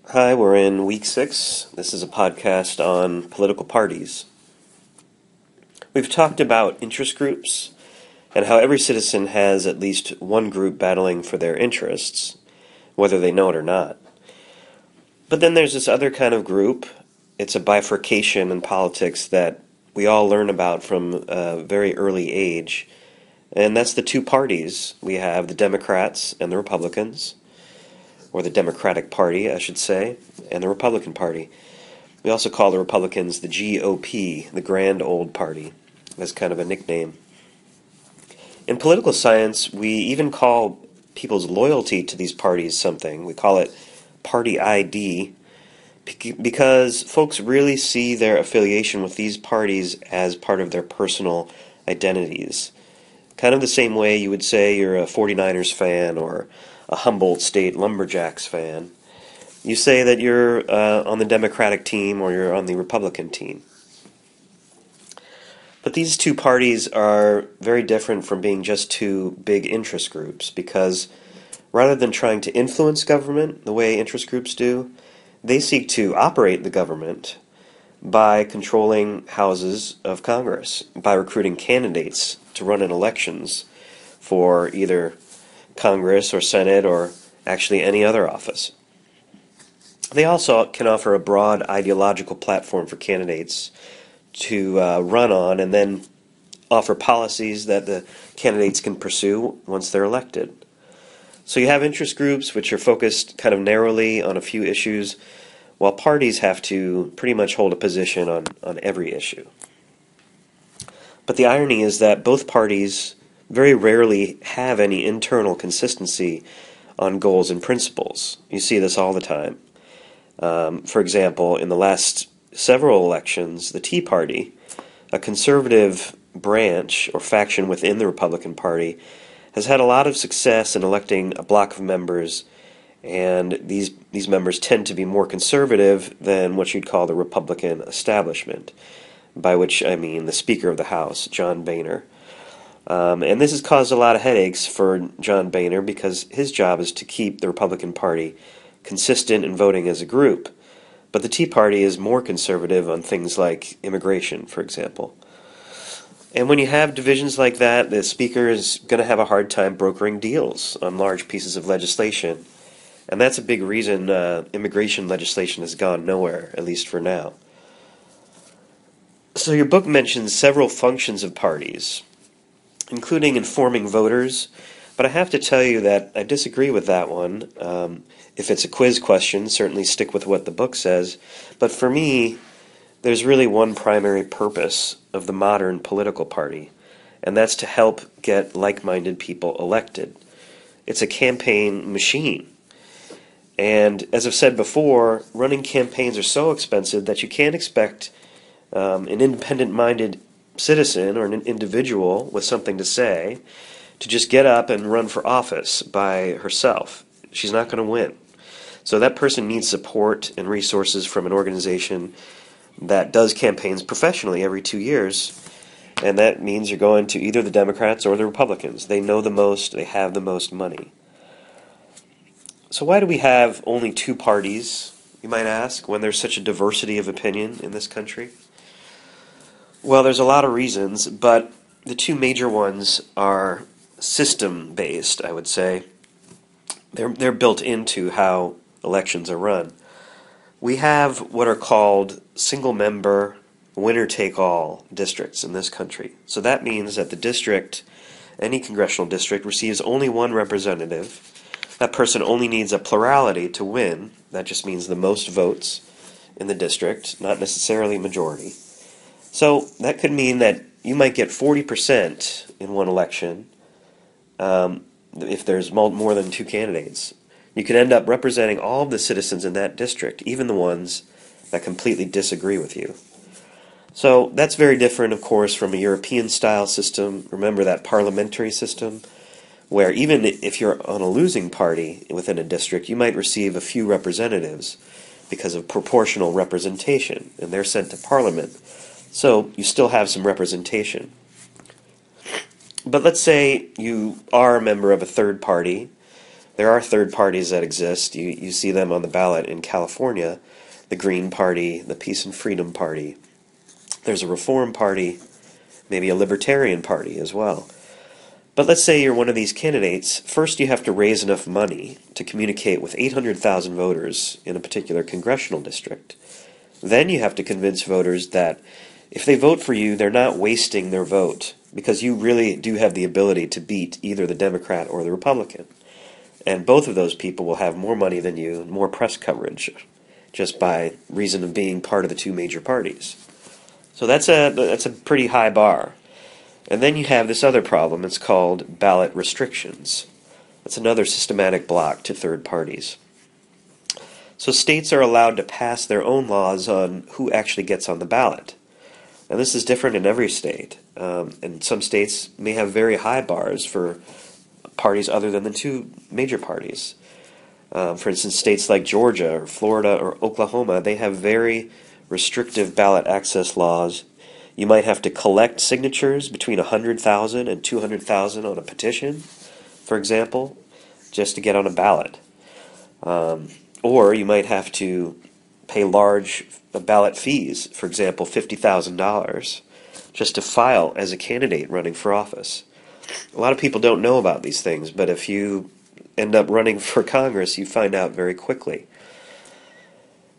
Hi, we're in week 6. This is a podcast on political parties. We've talked about interest groups and how every citizen has at least one group battling for their interests, whether they know it or not. But then there's this other kind of group. It's a bifurcation in politics that we all learn about from a very early age, and that's the two parties. We have the Democrats and the Republicans, or the Democratic Party, I should say, and the Republican Party. We also call the Republicans the GOP, the Grand Old Party, as kind of a nickname. In political science, we even call people's loyalty to these parties something. We call it party ID, because folks really see their affiliation with these parties as part of their personal identities. Kind of the same way you would say you're a 49ers fan or a Humboldt State Lumberjacks fan. You say that you're on the Democratic team or you're on the Republican team. But these two parties are very different from being just two big interest groups, because rather than trying to influence government the way interest groups do, they seek to operate the government by controlling houses of Congress, by recruiting candidates to run in elections for either Congress or Senate or actually any other office. They also can offer a broad ideological platform for candidates to run on, and then offer policies that the candidates can pursue once they're elected. So you have interest groups which are focused kind of narrowly on a few issues, while parties have to pretty much hold a position on every issue. But the irony is that both parties very rarely have any internal consistency on goals and principles. You see this all the time. For example, in the last several elections, the Tea Party, a conservative branch or faction within the Republican Party, has had a lot of success in electing a block of members, and these members tend to be more conservative than what you'd call the Republican establishment, by which I mean the Speaker of the House, John Boehner. And this has caused a lot of headaches for John Boehner, because his job is to keep the Republican Party consistent in voting as a group. But the Tea Party is more conservative on things like immigration, for example. And when you have divisions like that, the Speaker is going to have a hard time brokering deals on large pieces of legislation. And that's a big reason immigration legislation has gone nowhere, at least for now. So your book mentions several functions of parties, including informing voters, but I have to tell you that I disagree with that one. If it's a quiz question, certainly stick with what the book says. But for me, there's really one primary purpose of the modern political party, and that's to help get like-minded people elected. It's a campaign machine. And as I've said before, running campaigns are so expensive that you can't expect an independent-minded citizen or an individual with something to say to just get up and run for office by herself. She's not going to win. So that person needs support and resources from an organization that does campaigns professionally every 2 years, and that means you're going to either the Democrats or the Republicans. They know the most, they have the most money. So why do we have only two parties, you might ask, when there's such a diversity of opinion in this country? Well, there's a lot of reasons, but the two major ones are system-based, I would say. They're built into how elections are run. We have what are called single-member, winner-take-all districts in this country. So that means that the district, any congressional district, receives only one representative. That person only needs a plurality to win. That just means the most votes in the district, not necessarily majority. So that could mean that you might get 40% in one election if there's more than two candidates. You could end up representing all of the citizens in that district, even the ones that completely disagree with you. So that's very different, of course, from a European-style system. Remember that parliamentary system, where even if you're on a losing party within a district, you might receive a few representatives because of proportional representation, and they're sent to Parliament. So you still have some representation. But let's say you are a member of a third party, There are third parties that exist. You see them on the ballot in California, the Green Party, the Peace and Freedom Party. There's a Reform Party, maybe a Libertarian Party as well. But let's say you're one of these candidates. First, you have to raise enough money to communicate with 800,000 voters in a particular congressional district. Then you have to convince voters that if they vote for you, they're not wasting their vote, because you really do have the ability to beat either the Democrat or the Republican. And both of those people will have more money than you and more press coverage, just by reason of being part of the two major parties. So that's a pretty high bar. And then you have this other problem. It's called ballot restrictions. That's another systematic block to third parties. So states are allowed to pass their own laws on who actually gets on the ballot. And this is different in every state. And some states may have very high bars for parties other than the two major parties. For instance, states like Georgia or Florida or Oklahoma, they have very restrictive ballot access laws. You might have to collect signatures between 100,000 and 200,000 on a petition, for example, just to get on a ballot. Or you might have to pay large ballot fees, for example, $50,000, just to file as a candidate running for office. A lot of people don't know about these things, but if you end up running for Congress, you find out very quickly.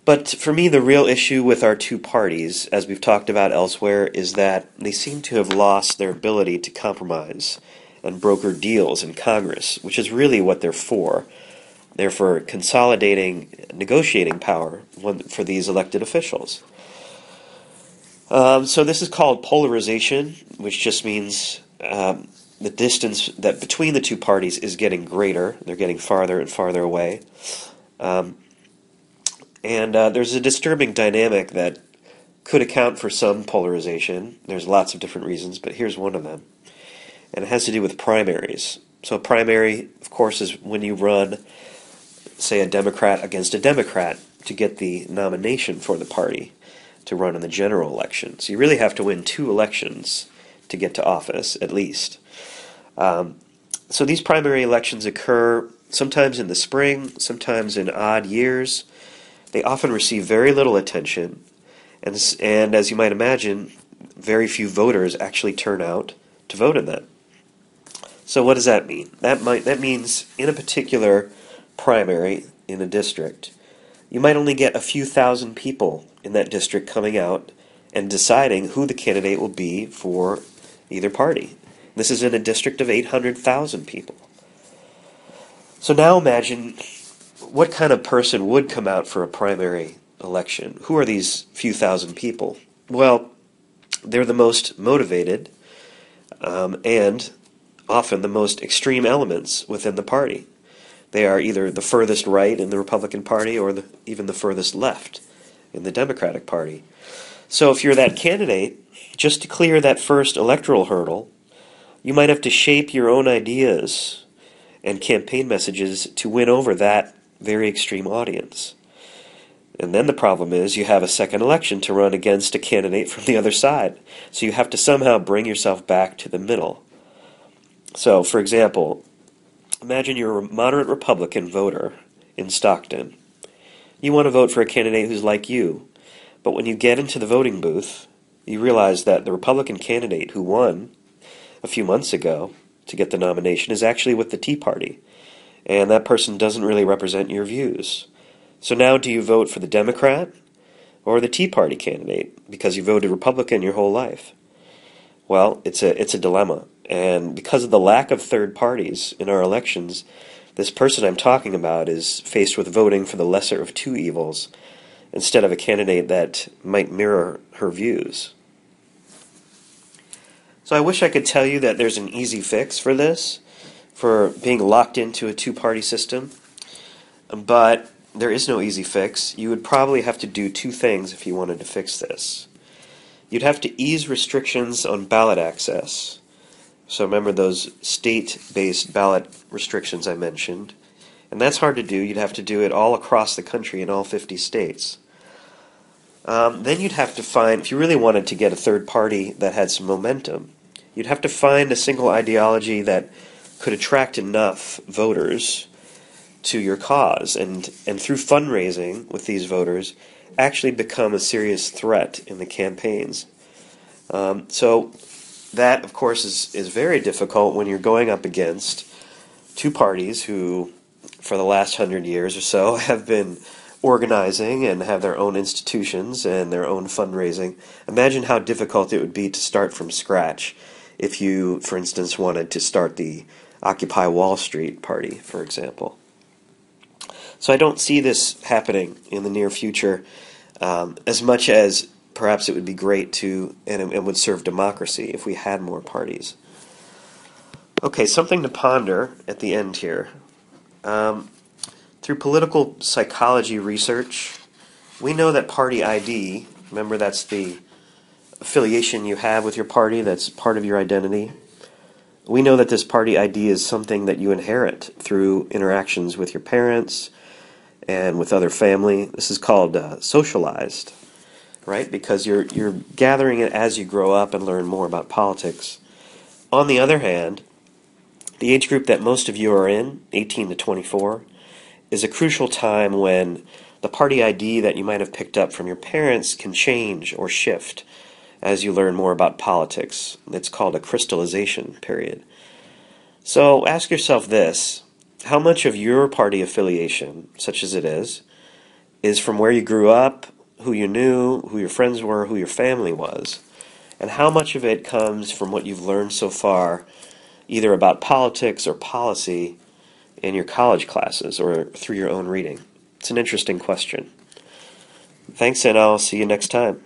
But for me, the real issue with our two parties, as we've talked about elsewhere, is that they seem to have lost their ability to compromise and broker deals in Congress, which is really what they're for. They're for consolidating negotiating power for these elected officials. So this is called polarization, which just means the distance that between the two parties is getting greater. They're getting farther and farther away. And there's a disturbing dynamic that could account for some polarization. There's lots of different reasons, but here's one of them. And it has to do with primaries. So a primary, of course, is when you run, say, a Democrat against a Democrat to get the nomination for the party to run in the general election. So you really have to win 2 elections to get to office, at least. So these primary elections occur sometimes in the spring, sometimes in odd years. They often receive very little attention, and as you might imagine, very few voters actually turn out to vote in them. So what does that mean? That means in a particular primary in a district, you might only get a few thousand people in that district coming out and deciding who the candidate will be for either party. This is in a district of 800,000 people. So now imagine what kind of person would come out for a primary election. Who are these few thousand people? Well, they're the most motivated and often the most extreme elements within the party. They are either the furthest right in the Republican Party or even the furthest left in the Democratic Party. So if you're that candidate, just to clear that first electoral hurdle, you might have to shape your own ideas and campaign messages to win over that very extreme audience. And then the problem is you have a second election to run against a candidate from the other side. So you have to somehow bring yourself back to the middle. So, for example, imagine you're a moderate Republican voter in Stockton. You want to vote for a candidate who's like you, but when you get into the voting booth, you realize that the Republican candidate who won a few months ago to get the nomination is actually with the Tea Party, and that person doesn't really represent your views. So now do you vote for the Democrat or the Tea Party candidate because you voted Republican your whole life? Well, it's a dilemma. And because of the lack of third parties in our elections, this person I'm talking about is faced with voting for the lesser of two evils instead of a candidate that might mirror her views. So I wish I could tell you that there's an easy fix for this, for being locked into a two-party system, but there is no easy fix. You would probably have to do 2 things if you wanted to fix this. You'd have to ease restrictions on ballot access. So remember those state-based ballot restrictions I mentioned. And that's hard to do. You'd have to do it all across the country in all 50 states. Then you'd have to find, if you really wanted to get a third party that had some momentum, you'd have to find a single ideology that could attract enough voters to your cause, and through fundraising with these voters actually become a serious threat in the campaigns. So that, of course, is very difficult when you're going up against two parties who, for the last 100 years or so, have been organizing and have their own institutions and their own fundraising. Imagine how difficult it would be to start from scratch if you, for instance, wanted to start the Occupy Wall Street party, for example. So I don't see this happening in the near future, as much as perhaps it would be great to, and would serve democracy if we had more parties. Okay, something to ponder at the end here. Through political psychology research, we know that party ID, remember that's the affiliation you have with your party, that's part of your identity. We know that this party ID is something that you inherit through interactions with your parents and with other family. This is called socialized, right? Because you're gathering it as you grow up and learn more about politics. On the other hand, the age group that most of you are in, 18 to 24, is a crucial time when the party ID that you might have picked up from your parents can change or shift as you learn more about politics. It's called a crystallization period. So ask yourself this: how much of your party affiliation, such as it is from where you grew up, who you knew, who your friends were, who your family was, and how much of it comes from what you've learned so far, either about politics or policy, in your college classes or through your own reading? It's an interesting question. Thanks, and I'll see you next time.